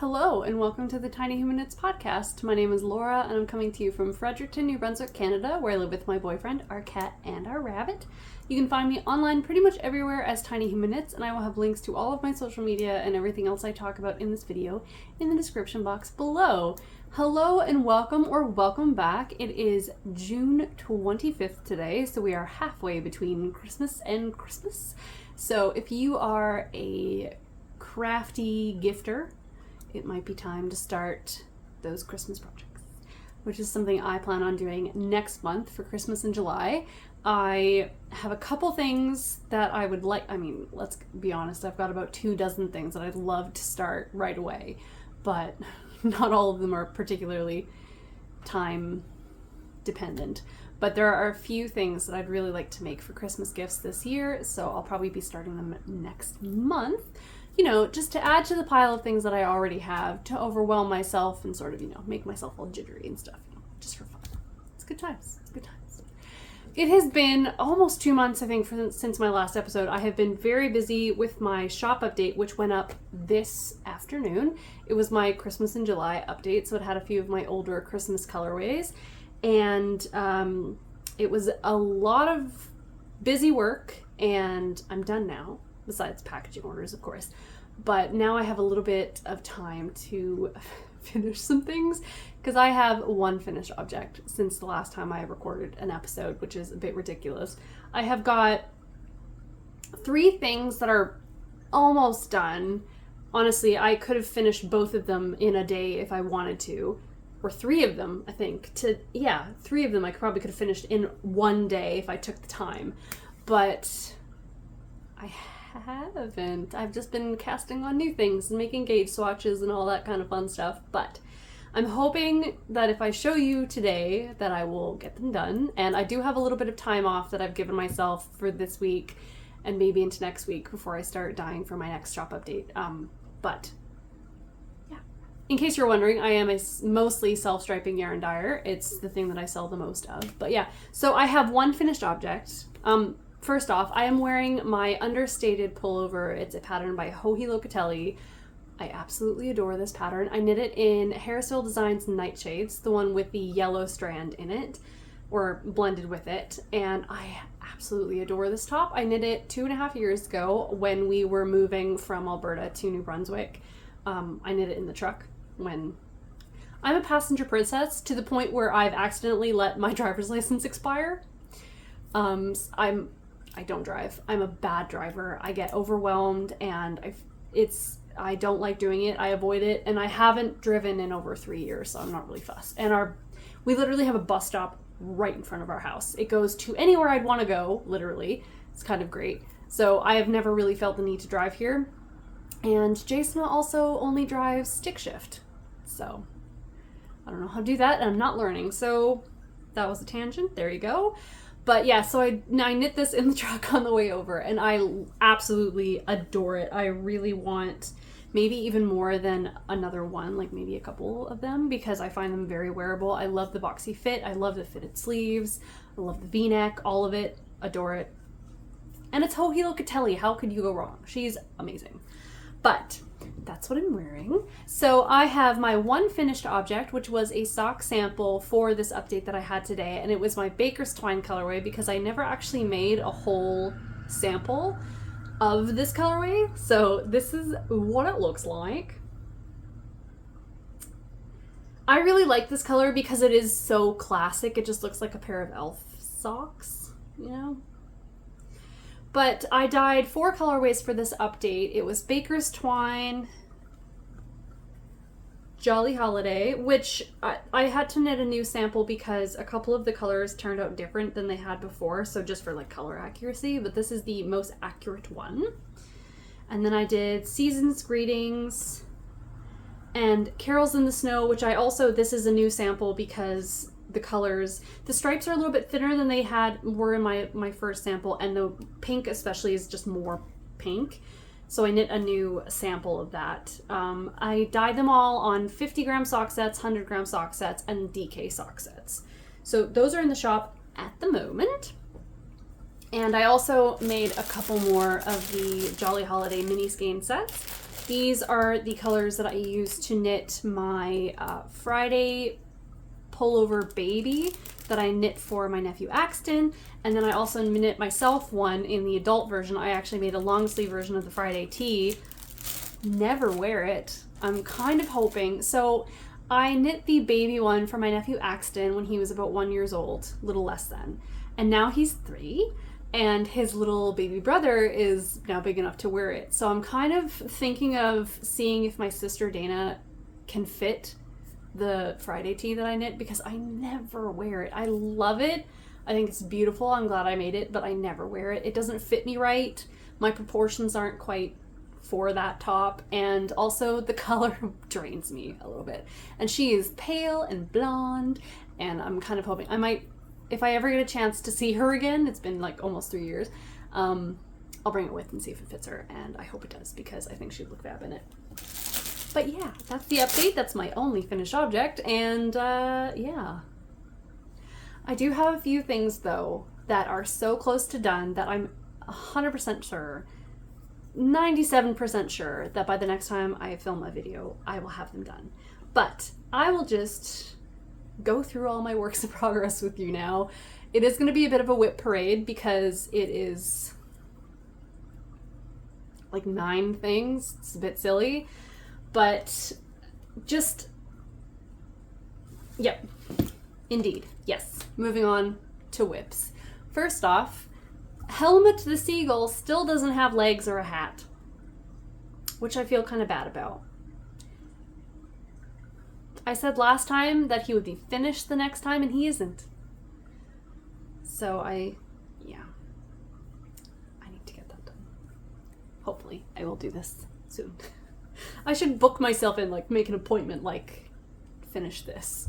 Hello and welcome to the Tiny Human Knits podcast. My name is Laura and I'm coming to you from Fredericton, New Brunswick, Canada, where I live with my boyfriend, our cat, and our rabbit. You can find me online pretty much everywhere as Tiny Human Knits, and I will have links to all of my social media and everything else I talk about in this video in the description box below. Hello and welcome or welcome back. It is June 25th today, so we are halfway between Christmas and Christmas. So if you are a crafty gifter, it might be time to start those Christmas projects, which is something I plan on doing next month for Christmas in July. I have a couple things that I would like, let's be honest, I've got about 24 things that I'd love to start right away, but not all of them are particularly time dependent. But there are a few things that I'd really like to make for Christmas gifts this year, so I'll probably be starting them next month. You know, just to add to the pile of things that I already have, to overwhelm myself and sort of, make myself all jittery and stuff, just for fun. It's good times. It's good times. It has been almost 2 months, I think, since my last episode. I have been very busy with my shop update, which went up this afternoon. It was my Christmas in July update, so it had a few of my older Christmas colorways. And it was a lot of busy work, and I'm done now. Besides packaging orders, of course. But now I have a little bit of time to finish some things, because I have one finished object since the last time I recorded an episode, which is a bit ridiculous. I have got 3 things that are almost done. Honestly, I could have finished both of them in a day if I wanted to. Or 3 of them, I think. 3 of them I probably could have finished in one day if I took the time. But I haven't. I've just been casting on new things and making gauge swatches and all that kind of fun stuff, but I'm hoping that if I show you today that I will get them done. And I do have a little bit of time off that I've given myself for this week and maybe into next week before I start dying for my next shop update. But yeah, in case you're wondering, I am a mostly self-striping yarn dyer. It's the thing that I sell the most of. But yeah, so I have one finished object. First off, I am wearing my Understated pullover. It's a pattern by Locatelli. I absolutely adore this pattern. I knit it in Hairstyle Designs Nightshades, the one with the yellow strand in it, or blended with it, and I absolutely adore this top. I knit it 2.5 years ago when we were moving from Alberta to New Brunswick. I knit it in the truck when I'm a passenger princess to the point where I've accidentally let my driver's license expire. I don't drive. I'm a bad driver. I get overwhelmed and I don't like doing it. I avoid it, and I haven't driven in over 3 years, so I'm not really fussed. And we literally have a bus stop right in front of our house. It goes to anywhere I'd want to go, literally. It's kind of great. So I have never really felt the need to drive here. And Jason also only drives stick shift. So I don't know how to do that, and I'm not learning. So that was a tangent. There you go. But yeah, so I knit this in the truck on the way over, and I absolutely adore it. I really want maybe even more than another one, like maybe a couple of them, because I find them very wearable. I love the boxy fit. I love the fitted sleeves. I love the V-neck, all of it. Adore it. And it's Locatelli. How could you go wrong? She's amazing. But that's what I'm wearing. So I have my one finished object, which was a sock sample for this update that I had today, and it was my Baker's Twine colorway, because I never actually made a whole sample of this colorway. So this is what it looks like. I really like this color because it is so classic. It just looks like a pair of elf socks, you know? But I dyed 4 colorways for this update. It was Baker's Twine, Jolly Holiday, which I had to knit a new sample because a couple of the colors turned out different than they had before, so just for like color accuracy, but this is the most accurate one. And then I did Season's Greetings and Carols in the Snow, which this is a new sample because the stripes are a little bit thinner than they were in my first sample, and the pink especially is just more pink. So I knit a new sample of that. I dyed them all on 50-gram sock sets, 100-gram sock sets, and DK sock sets. So those are in the shop at the moment. And I also made a couple more of the Jolly Holiday mini skein sets. These are the colors that I used to knit my Friday pullover baby that I knit for my nephew Axton, and then I also knit myself one in the adult version. I actually made a long sleeve version of the Friday tee. Never wear it. I'm kind of hoping. So I knit the baby one for my nephew Axton when he was about 1 year old, little less than, and now he's 3. And his little baby brother is now big enough to wear it. So I'm kind of thinking of seeing if my sister Dana can fit the Friday tee that I knit, because I never wear it. I love it. I think it's beautiful. I'm glad I made it, but I never wear it. It doesn't fit me right. My proportions aren't quite for that top, and also the color drains me a little bit. And she is pale and blonde, and I'm kind of hoping I might, if I ever get a chance to see her again, it's been like almost 3 years, I'll bring it with and see if it fits her, and I hope it does, because I think she'd look fab in it. But yeah, that's the update. That's my only finished object, and yeah. I do have a few things, though, that are so close to done that I'm 100% sure, 97% sure, that by the next time I film a video, I will have them done. But I will just go through all my works in progress with you now. It is going to be a bit of a WIP parade because it is like 9 things. It's a bit silly, but just, yep, indeed, yes. Moving on to WIPs. First off, Helmut the Seagull still doesn't have legs or a hat, which I feel kind of bad about. I said last time that he would be finished the next time, and he isn't. So yeah. I need to get that done. Hopefully, I will do this soon. I should book myself in, like, make an appointment, like, finish this.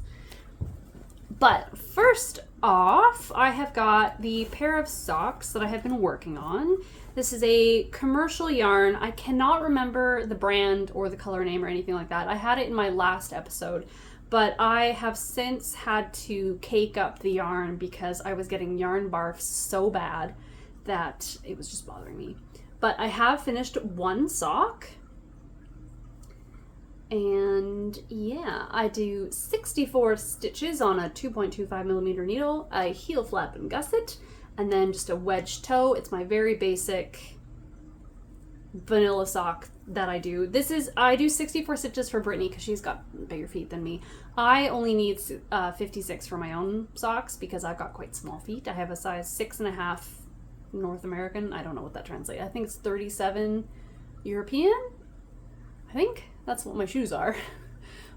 But first off, I have got the pair of socks that I have been working on. This is a commercial yarn. I cannot remember the brand or the color name or anything like that. I had it in my last episode, but I have since had to cake up the yarn because I was getting yarn barf so bad that it was just bothering me. But I have finished one sock. And yeah, I do 64 stitches on a 2.25 millimeter needle, a heel flap and gusset, and then just a wedge toe. It's my very basic vanilla sock that I do. I do 64 stitches for Brittany because she's got bigger feet than me. I only need 56 for my own socks because I've got quite small feet. I have a size 6.5 North American. I don't know what that translates. I think it's 37 European. I think that's what my shoes are.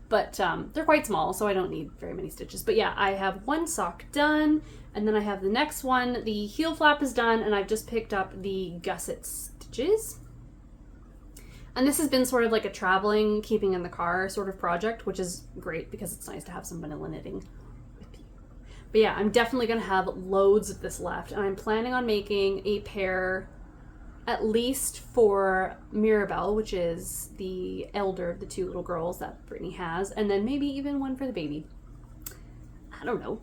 But they're quite small, so I don't need very many stitches. But yeah, I have one sock done, and then I have the next one. The heel flap is done, and I've just picked up the gusset stitches. And this has been sort of like a traveling, keeping in the car sort of project, which is great because it's nice to have some vanilla knitting with you. But yeah, I'm definitely going to have loads of this left, and I'm planning on making a pair at least for Mirabelle, which is the elder of the 2 little girls that Brittany has, and then maybe even one for the baby. I don't know.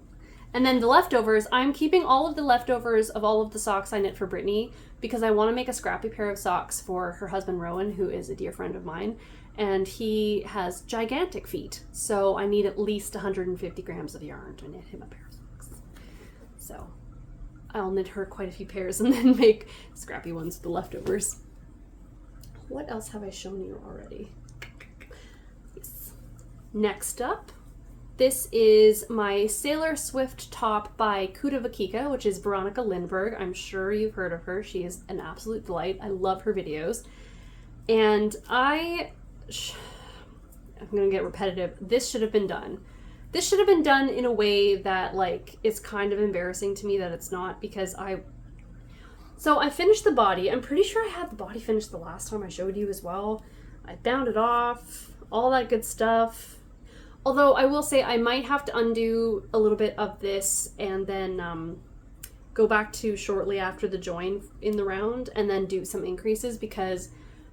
And then the leftovers, I'm keeping all of the leftovers of all of the socks I knit for Brittany because I want to make a scrappy pair of socks for her husband Rowan, who is a dear friend of mine, and he has gigantic feet, so I need at least 150 grams of yarn to knit him a pair of socks. So I'll knit her quite a few pairs and then make scrappy ones with the leftovers. What else have I shown you already? Yes. Next up, this is my Sailor Swift top by Kuda Vakika, which is Veronika Lindberg. I'm sure you've heard of her. She is an absolute delight. I love her videos. And I'm going to get repetitive. This should have been done. This should have been done in a way that, like, it's kind of embarrassing to me that it's not, because I finished the body. I'm pretty sure I had the body finished the last time I showed you as well. I bound it off, all that good stuff. Although I will say I might have to undo a little bit of this and then go back to shortly after the join in the round and then do some increases, because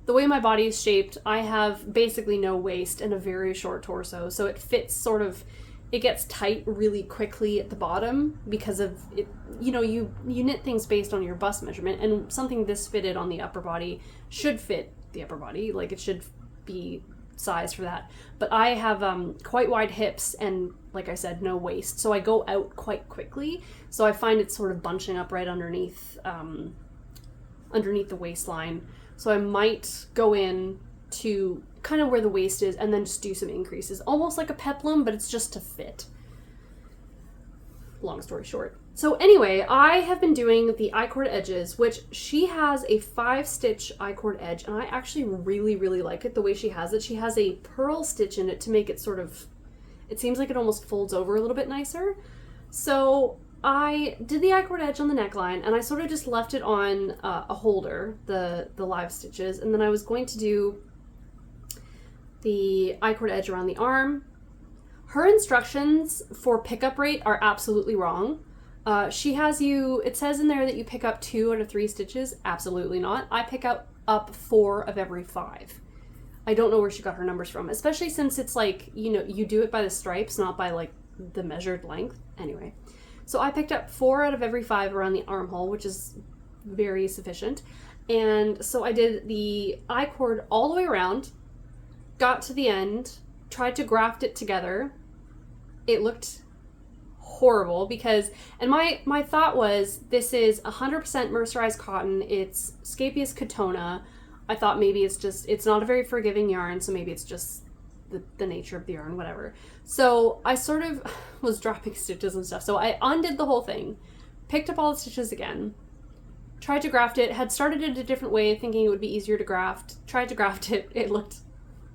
the way my body is shaped, I have basically no waist and a very short torso, so it fits sort of, it gets tight really quickly at the bottom because of it. You know, you knit things based on your bust measurement, and something this fitted on the upper body should fit the upper body. Like, it should be size for that. But I have quite wide hips and, like I said, no waist, so I go out quite quickly. So I find it's sort of bunching up right underneath the waistline. So I might go in to kind of where the waist is and then just do some increases, almost like a peplum, but it's just to fit. Long story short. So anyway, I have been doing the I-cord edges, which she has a 5-stitch I-cord edge, and I actually really, really like it the way she has it. She has a purl stitch in it to make it sort of, it seems like it almost folds over a little bit nicer. So I did the I-cord edge on the neckline, and I sort of just left it on a holder, the live stitches, and then I was going to do the I-cord edge around the arm. Her instructions for pickup rate are absolutely wrong. She has you, it says in there that you pick up 2 out of 3 stitches. Absolutely not. I pick up 4 of every 5. I don't know where she got her numbers from, especially since it's like, you know, you do it by the stripes, not by like the measured length. Anyway, so I picked up 4 out of every 5 around the armhole, which is very sufficient. And so I did the I-cord all the way around, got to the end, tried to graft it together. It looked horrible because, and my thought was, this is 100% mercerized cotton. It's Scapious Katona. I thought maybe it's not a very forgiving yarn, so maybe it's just the nature of the yarn, whatever. So I sort of was dropping stitches and stuff. So I undid the whole thing, picked up all the stitches again, tried to graft it, had started it a different way, thinking it would be easier to graft, tried to graft it. It looked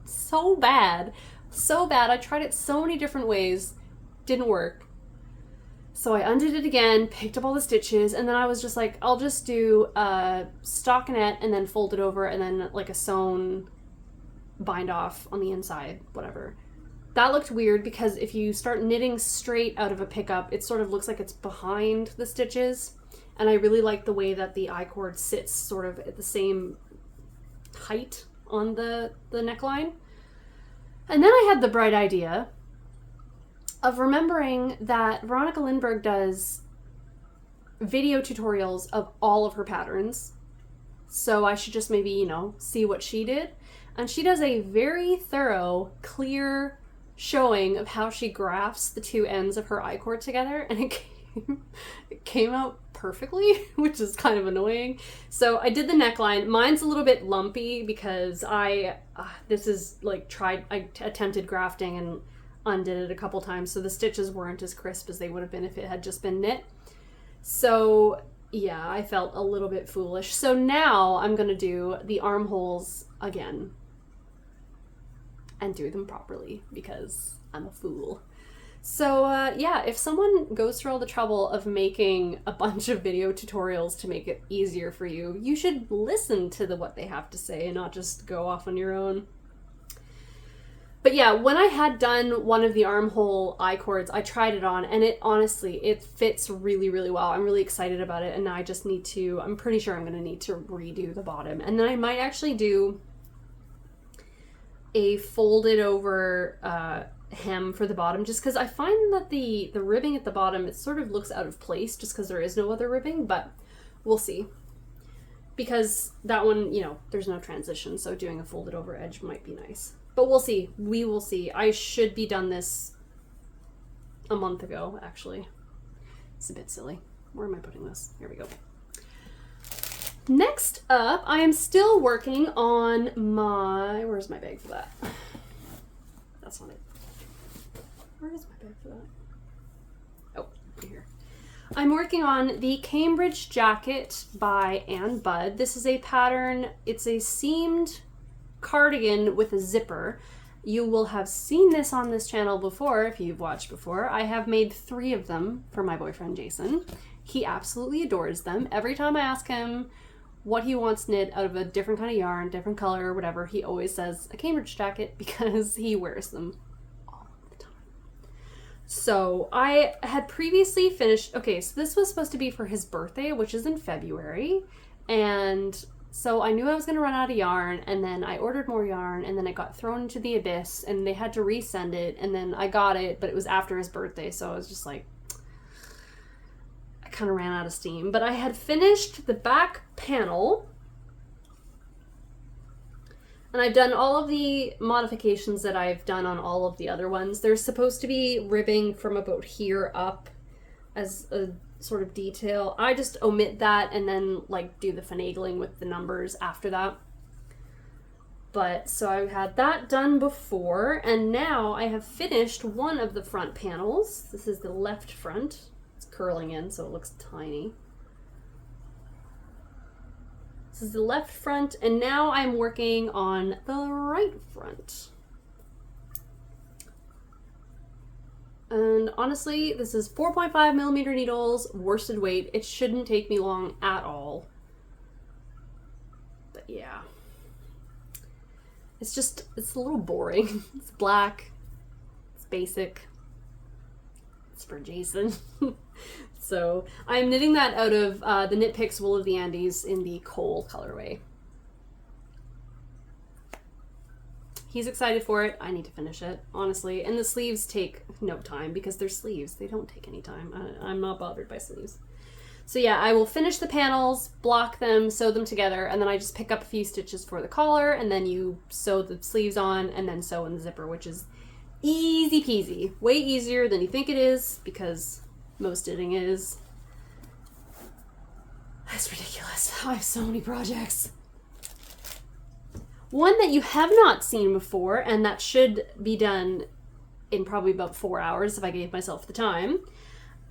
so bad. So bad. I tried it so many different ways. Didn't work. So I undid it again, picked up all the stitches, and then I was just like, I'll just do a stockinette and then fold it over and then like a sewn bind off on the inside, whatever. That looked weird because if you start knitting straight out of a pickup, it sort of looks like it's behind the stitches. And I really like the way that the I-cord sits sort of at the same height on the neckline. And then I had the bright idea of remembering that Veronika Lindberg does video tutorials of all of her patterns. So I should just maybe, you know, see what she did. And she does a very thorough, clear showing of how she grafts the 2 ends of her I-cord together. And it came out perfectly, which is kind of annoying. So I did the neckline. Mine's a little bit lumpy because I attempted grafting and undid it a couple times, so the stitches weren't as crisp as they would have been if it had just been knit. So yeah, I felt a little bit foolish. So now I'm gonna do the armholes again and do them properly because I'm a fool. So yeah, if someone goes through all the trouble of making a bunch of video tutorials to make it easier for you, you should listen to what they have to say and not just go off on your own. But yeah, when I had done one of the armhole I-cords, I tried it on, and it fits really, really well. I'm really excited about it, and now I just need to, I'm pretty sure I'm going to need to redo the bottom. And then I might actually do a folded over hem for the bottom, just because I find that the ribbing at the bottom, it sort of looks out of place just because there is no other ribbing, but we'll see. Because that one, you know, there's no transition, so doing a folded over edge might be nice. But we'll see. We will see. I should be done this a month ago, actually. It's a bit silly. Where am I putting this? Here we go. Next up, I am still working on my... Where's my bag for that? That's not it. Where is my bag for that? Oh, here. I'm working on the Cambridge Jacket by Ann Budd. This is a pattern. It's a seamed cardigan with a zipper. You will have seen this on this channel before if you've watched before. I have made 3 of them for my boyfriend Jason. He absolutely adores them. Every time I ask him what he wants knit out of a different kind of yarn, different color, or whatever, he always says a Cambridge jacket because he wears them all the time. So I had previously finished, okay, so this was supposed to be for his birthday, which is in February, and so I knew I was going to run out of yarn, and then I ordered more yarn, and then it got thrown into the abyss, and they had to resend it, and then I got it, but it was after his birthday, so I was just like, I kind of ran out of steam. But I had finished the back panel, And I've done all of the modifications that I've done on all of the other ones. There's supposed to be ribbing from about here up as a sort of detail. I just omit that and then like do the finagling with the numbers after that. But so I had that done before, and now I have finished one of the front panels. This is the left front. It's curling in, so it looks tiny. This is the left front, and now I'm working on the right front. And honestly, this is 4.5 millimeter needles, worsted weight. It shouldn't take me long at all. But yeah. It's a little boring. It's black. It's basic. It's for Jason. So I'm knitting that out of the Knit Picks Wool of the Andes in the Coal colorway. He's excited for it. I need to finish it, honestly. And the sleeves take no time because they're sleeves. They don't take any time. I'm not bothered by sleeves. So yeah, I will finish the panels, block them, sew them together, and then I just pick up a few stitches for the collar, and then you sew the sleeves on, and then sew in the zipper, which is easy peasy. Way easier than you think it is, because most knitting is. That's ridiculous. I have so many projects. One that you have not seen before, and that should be done in probably about 4 hours if I gave myself the time.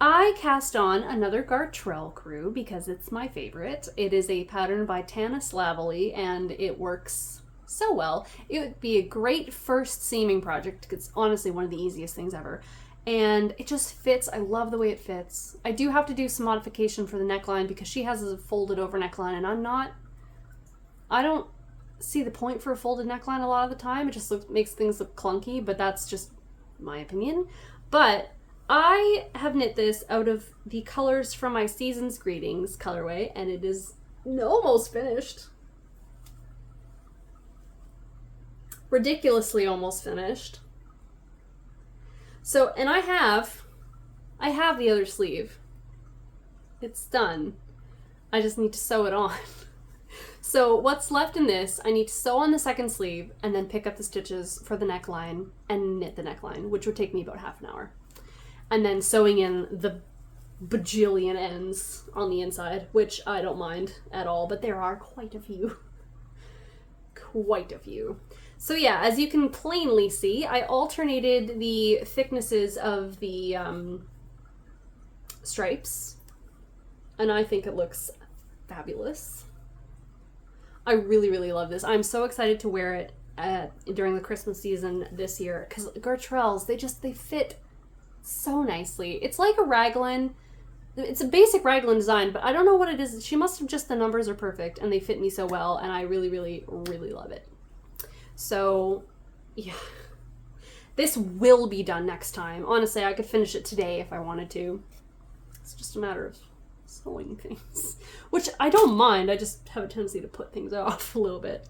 I cast on another Garter crew because it's my favorite. It is a pattern by Tana Slavely, and it works so well. It would be a great first seaming project. It's honestly one of the easiest things ever. And it just fits. I love the way it fits. I do have to do some modification for the neckline because she has a folded over neckline, and I don't see the point for a folded neckline a lot of the time. It just makes things look clunky, but that's just my opinion. But I have knit this out of the colors from my Season's Greetings colorway, and it is almost finished. Ridiculously almost finished. So, and I have the other sleeve. It's done. I just need to sew it on. So what's left in this, I need to sew on the second sleeve and then pick up the stitches for the neckline and knit the neckline, which would take me about half an hour. And then sewing in the bajillion ends on the inside, which I don't mind at all, but there are quite a few. Quite a few. So yeah, as you can plainly see, I alternated the thicknesses of the stripes, and I think it looks fabulous. I really, really love this. I'm so excited to wear it during the Christmas season this year, because Gartrels, they fit so nicely. It's like a raglan. It's a basic raglan design, but I don't know what it is. She must have just, the numbers are perfect and they fit me so well, and I really, really, really love it. So yeah, this will be done next time. Honestly, I could finish it today if I wanted to. It's just a matter of sewing things, which I don't mind. I just have a tendency to put things off a little bit.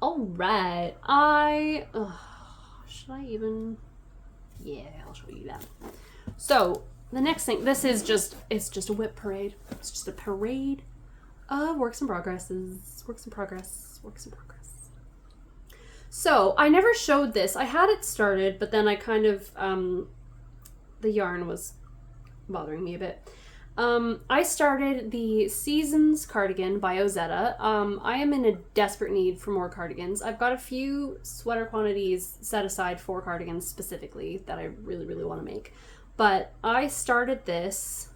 All right, should I even? Yeah, I'll show you that. So the next thing, it's just a WIP parade. It's just a parade of works in progress. So I never showed this. I had it started, but then I kind of, the yarn was bothering me a bit. I started the Seasons cardigan by Ozetta. I am in a desperate need for more cardigans. I've got a few sweater quantities set aside for cardigans specifically that I really, really want to make. But I started this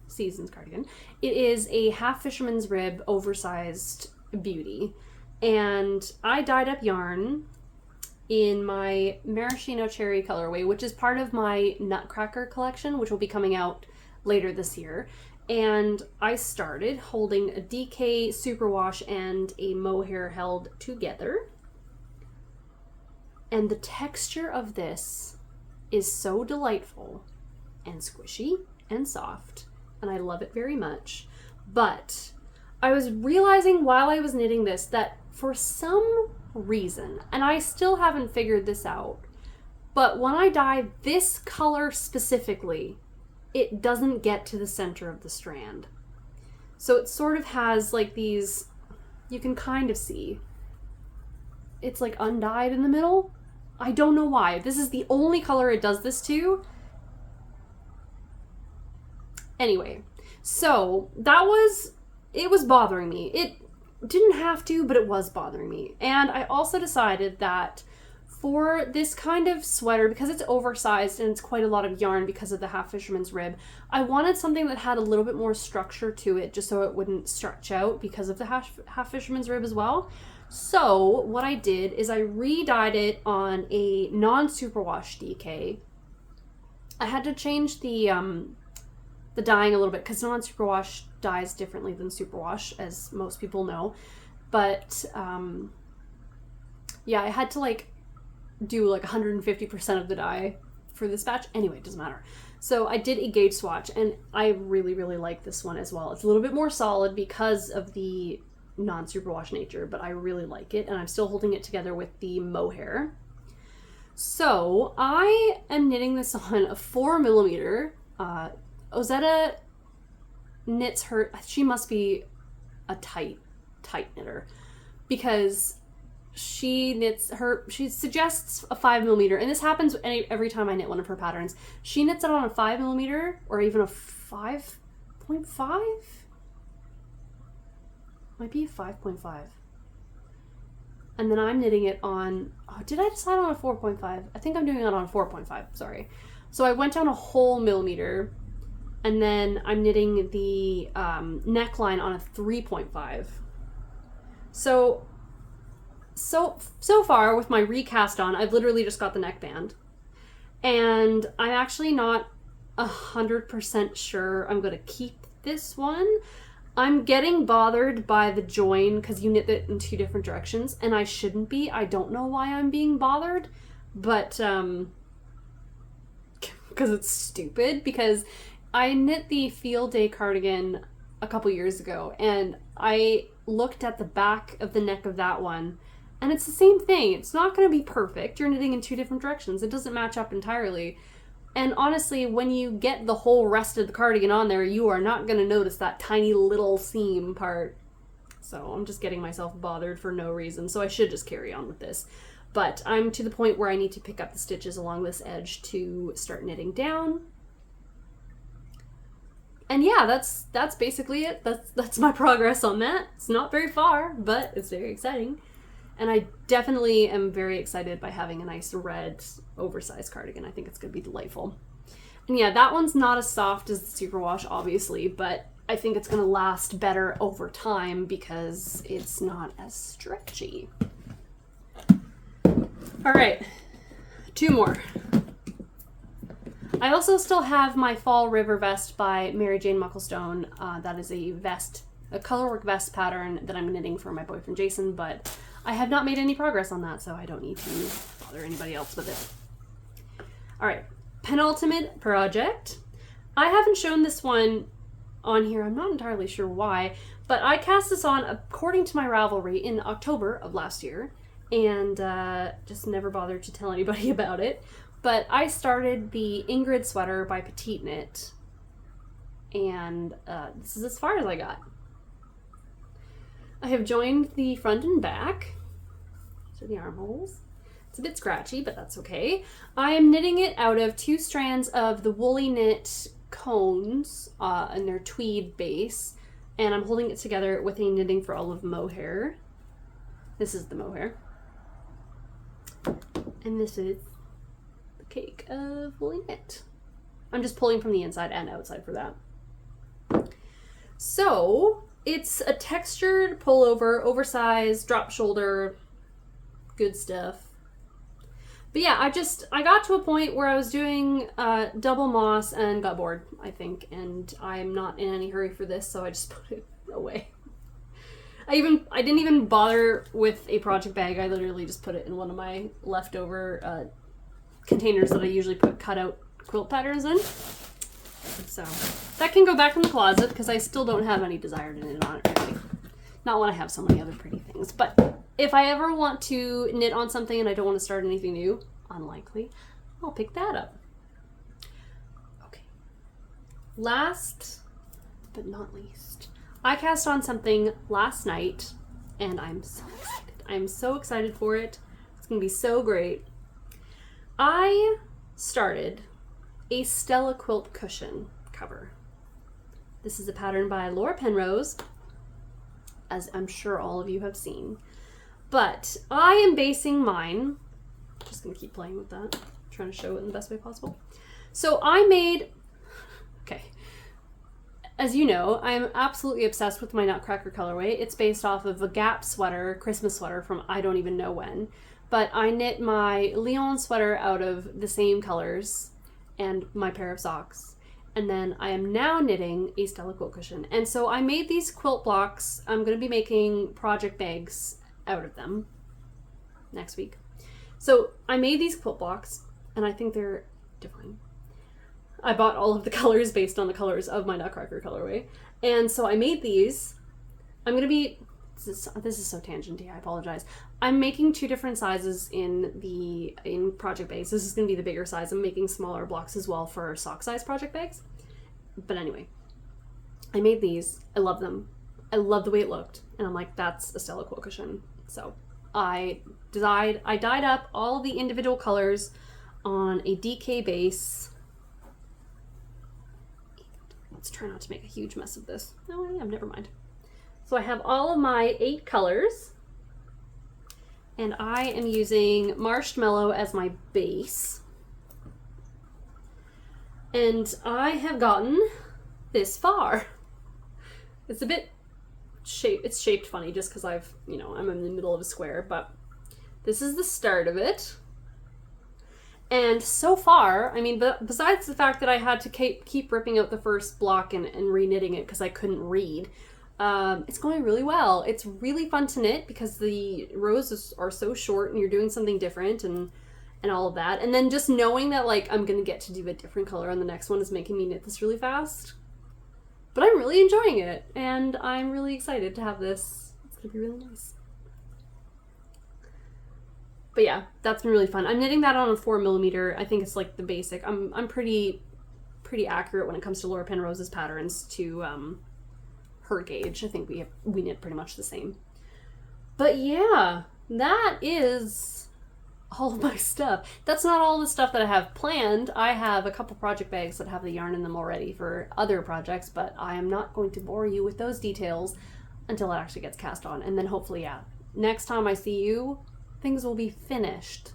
Seasons cardigan. It is a half fisherman's rib, oversized beauty. And I dyed up yarn in my maraschino cherry colorway, which is part of my Nutcracker collection, which will be coming out later this year. And I started holding a DK superwash and a mohair held together. And the texture of this is so delightful and squishy and soft, and I love it very much. But I was realizing while I was knitting this that for some reason, and I still haven't figured this out, but when I dye this color specifically, it doesn't get to the center of the strand. So it sort of has like these, you can kind of see. It's like undyed in the middle. I don't know why. This is the only color it does this to. Anyway, so it was bothering me. It didn't have to, but it was bothering me. And I also decided that for this kind of sweater, because it's oversized and it's quite a lot of yarn because of the half fisherman's rib, I wanted something that had a little bit more structure to it, just so it wouldn't stretch out because of the half fisherman's rib as well. So what I did is I re-dyed it on a non-superwash DK. I had to change the dyeing a little bit because non-superwash dyes differently than superwash, as most people know. But yeah, I had to like do like 150% of the dye for this batch. Anyway, it doesn't matter. So I did a gauge swatch, and I really, really like this one as well. It's a little bit more solid because of the non-superwash nature, but I really like it, and I'm still holding it together with the mohair. So I am knitting this on a 4mm. Ozetta knits her, she must be a tight knitter, because she suggests a 5mm, and this happens every time I knit one of her patterns. She knits it on a 5mm or even a 5.5? Might be a 5.5. And then I'm knitting it on, did I decide on a 4.5? I think I'm doing it on a 4.5, sorry. So I went down a whole millimeter, and then I'm knitting the neckline on a 3.5. So far with my recast on, I've literally just got the neckband. And I'm actually not 100% sure I'm going to keep this one. I'm getting bothered by the join because you knit it in two different directions, and I shouldn't be. I don't know why I'm being bothered, but because it's stupid, because I knit the field day cardigan a couple years ago, and I looked at the back of the neck of that one, and it's the same thing. It's not going to be perfect. You're knitting in two different directions. It doesn't match up entirely. And honestly, when you get the whole rest of the cardigan on there, you are not going to notice that tiny little seam part. So I'm just getting myself bothered for no reason. So I should just carry on with this. But I'm to the point where I need to pick up the stitches along this edge to start knitting down. And yeah, that's basically it. That's my progress on that. It's not very far, but it's very exciting. And I definitely am very excited by having a nice red oversized cardigan. I think it's going to be delightful. And yeah, that one's not as soft as the superwash, obviously, but I think it's going to last better over time because it's not as stretchy. All right, 2 more. I also still have my Fall River vest by Mary Jane Mucklestone. That is a colorwork vest pattern that I'm knitting for my boyfriend Jason, but I have not made any progress on that, so I don't need to bother anybody else with it. All right, penultimate project. I haven't shown this one on here. I'm not entirely sure why, but I cast this on according to my Ravelry in October of last year, and just never bothered to tell anybody about it. But I started the Ingrid sweater by PetiteKnit, and this is as far as I got. I have joined the front and back to the armholes. It's a bit scratchy, but that's okay. I am knitting it out of 2 strands of the woolly knit cones and their tweed base, and I'm holding it together with a Knitting for Olive mohair. This is the mohair. And this is the cake of woolly knit. I'm just pulling from the inside and outside for that. So it's a textured pullover, oversized, drop shoulder, good stuff. But yeah, I got to a point where I was doing double moss and got bored, I think, and I'm not in any hurry for this, so I just put it away. I didn't even bother with a project bag. I literally just put it in one of my leftover containers that I usually put cutout quilt patterns in. So that can go back in the closet because I still don't have any desire to knit on it really. Not when I have so many other pretty things. But if I ever want to knit on something and I don't want to start anything new, unlikely, I'll pick that up. Okay. Last but not least, I cast on something last night and I'm so excited. I'm so excited for it. It's gonna be so great. I started a Stella quilt cushion cover. This is a pattern by Laura Penrose, as I'm sure all of you have seen. But I am basing mine, just gonna keep playing with that, trying to show it in the best way possible. So I made, okay, as you know, I'm absolutely obsessed with my Nutcracker colorway. It's based off of a Gap sweater, Christmas sweater from I don't even know when. But I knit my Lyon sweater out of the same colors and my pair of socks. And then I am now knitting a Stella quilt cushion. And so I made these quilt blocks. I'm going to be making project bags out of them next week. So I made these quilt blocks, and I think they're divine. I bought all of the colors based on the colors of my Nutcracker colorway. And so I made these. I'm going to be, this is so tangenty, I apologize. I'm making 2 different sizes in project bags. This is going to be the bigger size. I'm making smaller blocks as well for sock size project bags. But anyway, I made these. I love them. I love the way it looked. And I'm like, that's a Stella quilt cushion. So I dyed up all the individual colors on a DK base. Let's try not to make a huge mess of this. Oh, I am, never mind. So I have all of my 8 colors, and I am using Marshmallow as my base. And I have gotten this far. It's a bit it's shaped funny just because I'm in the middle of a square, but this is the start of it. And so far, I mean, besides the fact that I had to keep ripping out the first block and re-knitting it because I couldn't read, it's going really well. It's really fun to knit because the rows are so short and you're doing something different and all of that. And then just knowing that like I'm going to get to do a different color on the next one is making me knit this really fast. But I'm really enjoying it, and I'm really excited to have this. It's going to be really nice. But yeah, that's been really fun. I'm knitting that on a 4mm. I think it's like the basic. I'm pretty accurate when it comes to Laura Penrose's patterns to her gauge. I think we knit pretty much the same. But yeah, that is all of my stuff. That's not all the stuff that I have planned. I have a couple project bags that have the yarn in them already for other projects, but I am not going to bore you with those details until it actually gets cast on. And then hopefully, yeah, next time I see you, things will be finished.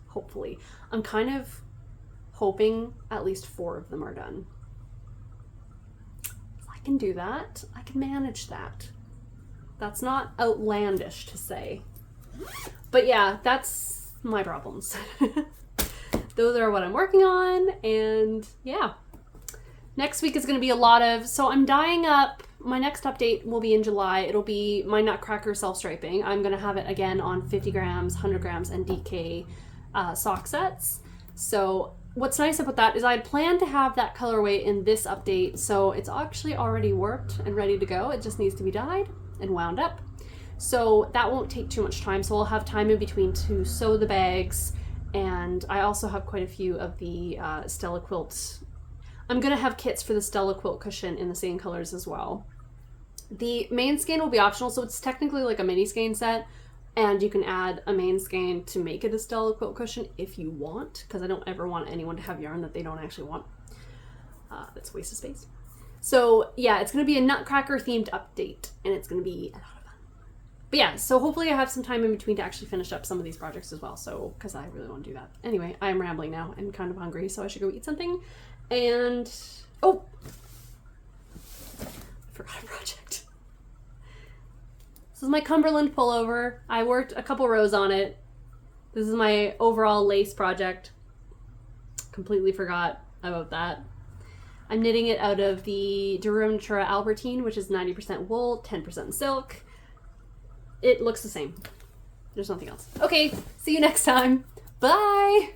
Hopefully. I'm kind of hoping at least 4 of them are done. If I can do that, I can manage that. That's not outlandish to say. But yeah, that's my problems. Those are what I'm working on, and yeah. Next week is going to be a lot of, so I'm dyeing up, my next update will be in July. It'll be my Nutcracker self-striping. I'm going to have it again on 50 grams, 100 grams, and DK sock sets. So what's nice about that is I had planned to have that colorway in this update, so it's actually already worked and ready to go. It just needs to be dyed and wound up. So that won't take too much time, so I'll have time in between to sew the bags, and I also have quite a few of the Stella quilt. I'm going to have kits for the Stella quilt cushion in the same colors as well. The main skein will be optional, so it's technically like a mini skein set, and you can add a main skein to make it a Stella quilt cushion if you want, because I don't ever want anyone to have yarn that they don't actually want. That's a waste of space. So yeah, it's going to be a Nutcracker themed update, and it's going to be a lot of fun. But yeah, so hopefully I have some time in between to actually finish up some of these projects as well, so, because I really want to do that. Anyway, I am rambling now and kind of hungry, so I should go eat something. And, oh, I forgot a project. This is my Cumberland pullover. I worked a couple rows on it. This is my overall lace project. Completely forgot about that. I'm knitting it out of the Durham Natura Albertine, which is 90% wool, 10% silk. It looks the same. There's nothing else. Okay, see you next time. Bye!